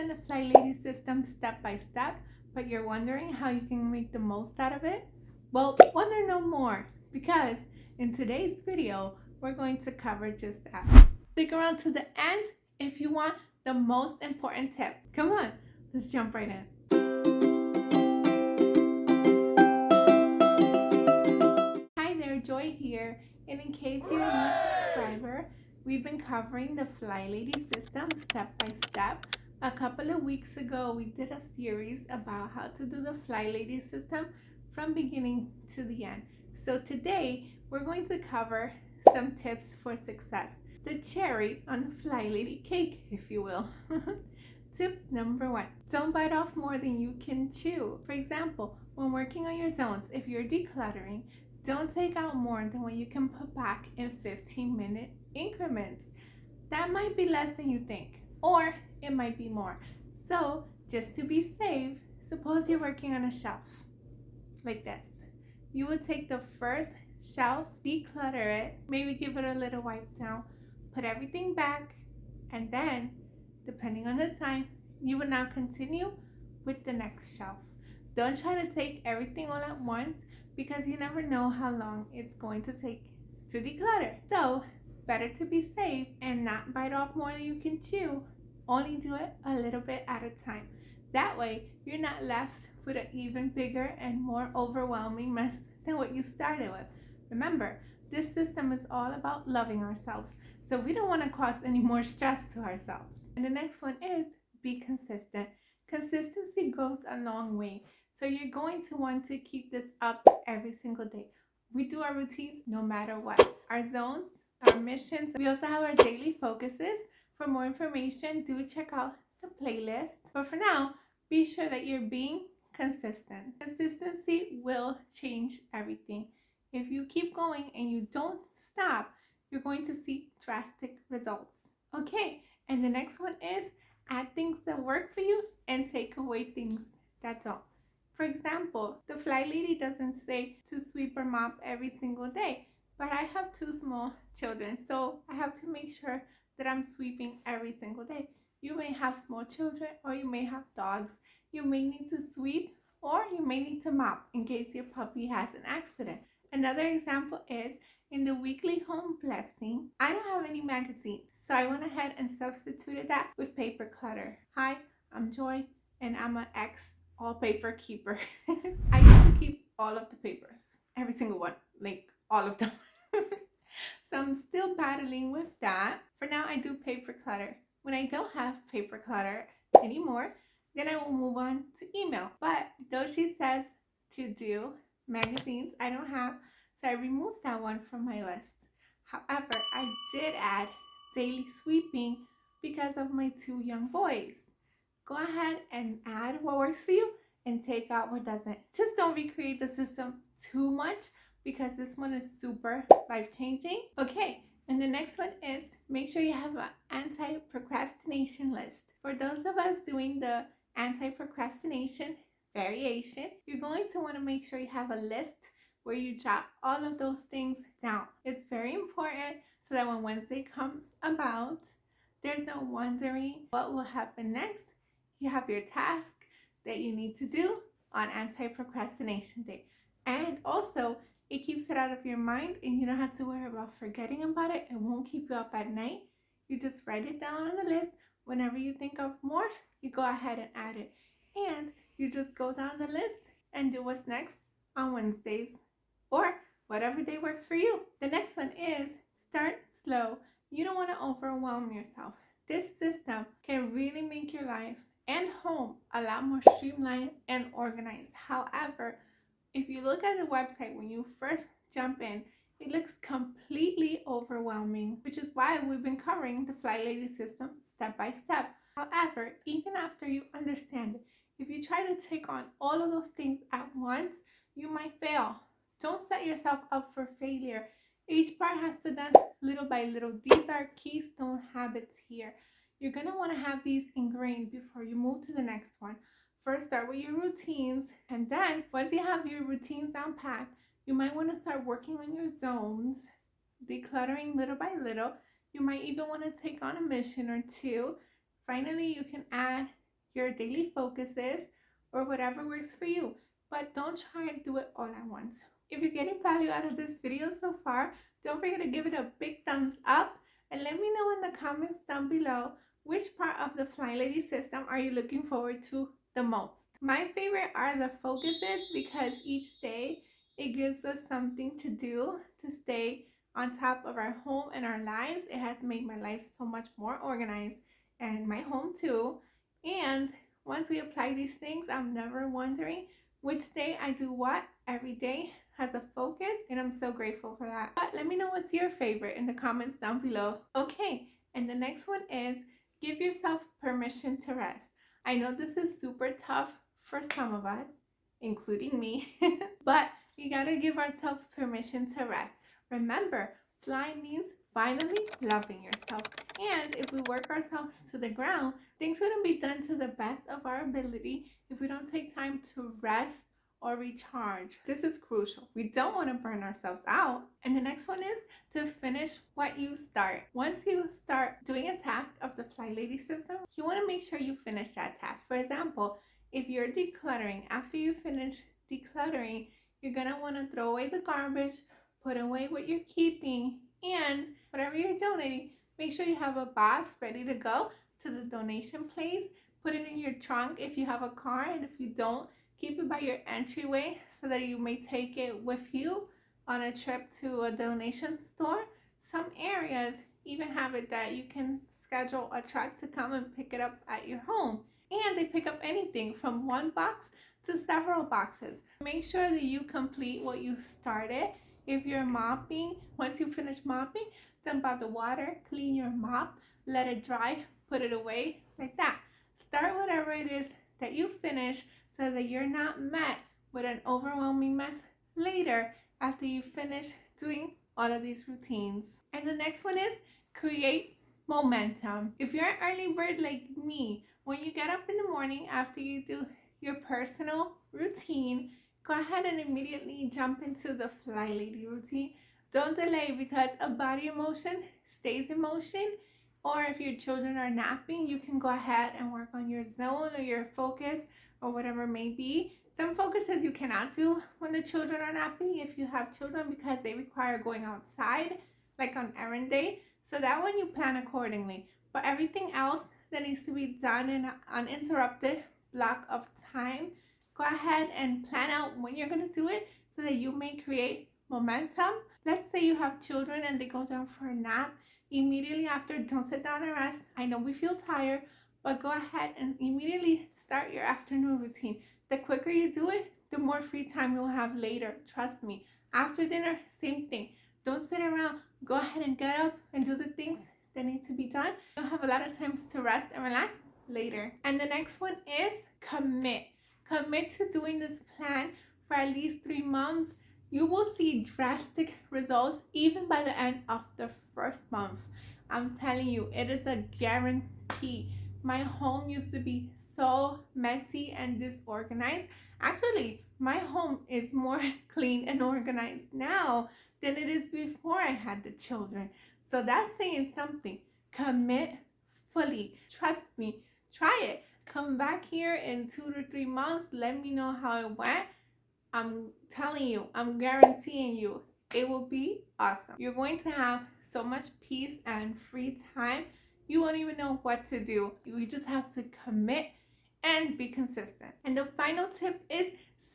understand the Flylady system step by step, but you're wondering how you can make the most out of it? Well, wonder no more, because in today's video, we're going to cover just that. Stick around to the end if you want the most important tip. Come on, let's jump right in. Hi there, Joy here, and in case you're a new subscriber, we've been covering the Flylady system step by step. A couple of weeks ago, we did a series about how to do the Flylady system from beginning to the end. So today, we're going to cover some tips for success. The cherry on the Flylady cake, if you will. Tip number 1, don't bite off more than you can chew. For example, when working on your zones, if you're decluttering, don't take out more than what you can put back in 15-minute increments. That might be less than you think, or it might be more. So just to be safe, suppose you're working on a shelf like this. You would take the first shelf, declutter it, maybe give it a little wipe down, put everything back, and then, depending on the time, you would now continue with the next shelf. Don't try to take everything all at once, because you never know how long it's going to take to declutter. So better to be safe and not bite off more than you can chew. Only do it a little bit at a time. That way you're not left with an even bigger and more overwhelming mess than what you started with. Remember, this system is all about loving ourselves, so we don't want to cause any more stress to ourselves. And the next one is be consistent. Consistency goes a long way. So you're going to want to keep this up every single day. We do our routines no matter what. Our zones, our missions. We also have our daily focuses. For more information, do check out the playlist. But for now, be sure that you're being consistent. Consistency will change everything. If you keep going and you don't stop, you're going to see drastic results. Okay, and the next one is add things that work for you and take away things that don't. For example, the Flylady doesn't say to sweep or mop every single day, but I have 2 small children, so I have to make sure that I'm sweeping every single day. You may have small children, or you may have dogs. You may need to sweep, or you may need to mop in case your puppy has an accident. Another example is in the weekly home blessing, I don't have any magazines, so I went ahead and substituted that with paper clutter. Hi, I'm Joy, and I'm an all paper keeper. I used to keep all of the papers, every single one, like all of them. So I'm still battling with that. For now, I do paper clutter. When I don't have paper clutter anymore, then I will move on to email. But though she says to do magazines, I don't have, so I removed that one from my list. However, I did add daily sweeping because of my 2 young boys. Go ahead and add what works for you and take out what doesn't. Just don't recreate the system too much, because this one is super life-changing. Okay, and the next one is make sure you have an anti-procrastination list. For those of us doing the anti-procrastination variation, you're going to want to make sure you have a list where you jot all of those things down. It's very important so that when Wednesday comes about, there's no wondering what will happen next. You have your task that you need to do on anti-procrastination day. And also, it keeps it out of your mind, and you don't have to worry about forgetting about it. It won't keep you up at night. You just write it down on the list. Whenever you think of more, you go ahead and add it. And you just go down the list and do what's next on Wednesdays, or whatever day works for you. The next one is start slow. You don't want to overwhelm yourself. This system can really make your life and home a lot more streamlined and organized. However, if you look at the website when you first jump in, it looks completely overwhelming, which is why we've been covering the Flylady system step by step. However, even after you understand it, if you try to take on all of those things at once, you might fail. Don't set yourself up for failure. Each part has to be done little by little. These are keystone habits here. You're going to want to have these ingrained before you move to the next one. First, start with your routines, and then once you have your routines down pat, you might want to start working on your zones, decluttering little by little. You might even want to take on a mission or 2. Finally, you can add your daily focuses, or whatever works for you. But don't try and do it all at once. If you're getting value out of this video so far, don't forget to give it a big thumbs up and let me know in the comments down below which part of the Flylady system are you looking forward to the most. My favorite are the focuses because each day it gives us something to do to stay on top of our home and our lives. It has made my life so much more organized and my home too. And once we apply these things, I'm never wondering which day I do what. Every day has a focus, and I'm so grateful for that. But let me know what's your favorite in the comments down below. Okay, and the next one is give yourself permission to rest. I know this is super tough for some of us, including me, but you gotta give ourselves permission to rest. Remember, fly means finally loving yourself. And if we work ourselves to the ground, things wouldn't be done to the best of our ability if we don't take time to rest or recharge. This is crucial. We don't want to burn ourselves out. And the next one is to finish what you start. Once you start doing a task of the Flylady system, you want to make sure you finish that task. For example, if you're decluttering, after you finish decluttering, you're going to want to throw away the garbage, put away what you're keeping, and whatever you're donating, make sure you have a box ready to go to the donation place. Put it in your trunk if you have a car, and if you don't, keep it by your entryway so that you may take it with you on a trip to a donation store. Some areas even have it that you can schedule a truck to come and pick it up at your home. And they pick up anything from one box to several boxes. Make sure that you complete what you started. If you're mopping, once you finish mopping, dump out the water, clean your mop, let it dry, put it away like that. Start whatever it is that you finish so that you're not met with an overwhelming mess later after you finish doing all of these routines. And the next one is create momentum. If you're an early bird like me, when you get up in the morning after you do your personal routine, go ahead and immediately jump into the Flylady routine. Don't delay, because a body in motion stays in motion. Or if your children are napping, you can go ahead and work on your zone or your focus or whatever it may be. Some focuses you cannot do when the children are napping if you have children, because they require going outside, like on errand day. So that one you plan accordingly. But everything else that needs to be done in an uninterrupted block of time, go ahead and plan out when you're going to do it so that you may create momentum. Let's say you have children and they go down for a nap. Immediately after, don't sit down and rest. I know we feel tired, but go ahead and immediately start your afternoon routine. The quicker you do it, the more free time you'll have later. Trust me. After dinner, same thing. Don't sit around. Go ahead and get up and do the things that need to be done. You'll have a lot of times to rest and relax later. And the next one is commit. Commit to doing this plan for at least 3 months. You will see drastic results even by the end of the first month. I'm telling you, it is a guarantee. My home used to be so messy and disorganized. Actually, my home is more clean and organized now than it is before I had the children. So that's saying something. Commit fully. Trust me. Try it. Come back here in 2 to 3 months. Let me know how it went. I'm telling you, I'm guaranteeing you, it will be awesome. You're going to have so much peace and free time. You won't even know what to do. You just have to commit and be consistent. And the final tip is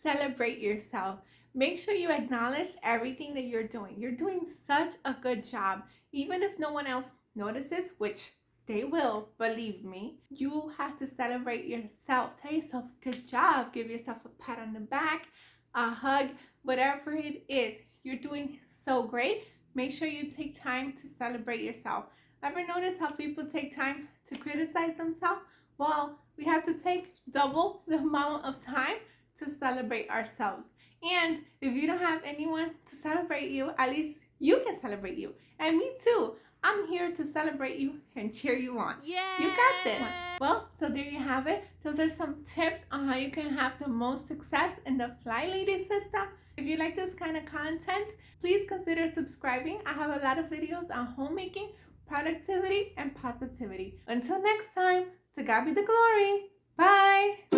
celebrate yourself. Make sure you acknowledge everything that you're doing. You're doing such a good job. Even if no one else notices, which they will, believe me, you have to celebrate yourself. Tell yourself, good job. Give yourself a pat on the back, a hug, whatever it is. You're doing so great. Make sure you take time to celebrate yourself. Ever notice how people take time to criticize themselves? Well, we have to take double the amount of time to celebrate ourselves. And if you don't have anyone to celebrate you, at least you can celebrate you. And me too. I'm here to celebrate you and cheer you on. Yeah. You got this. Well, so there you have it. Those are some tips on how you can have the most success in the Flylady system. If you like this kind of content, please consider subscribing. I have a lot of videos on homemaking, productivity, and positivity. Until next time, to God be the glory. Bye!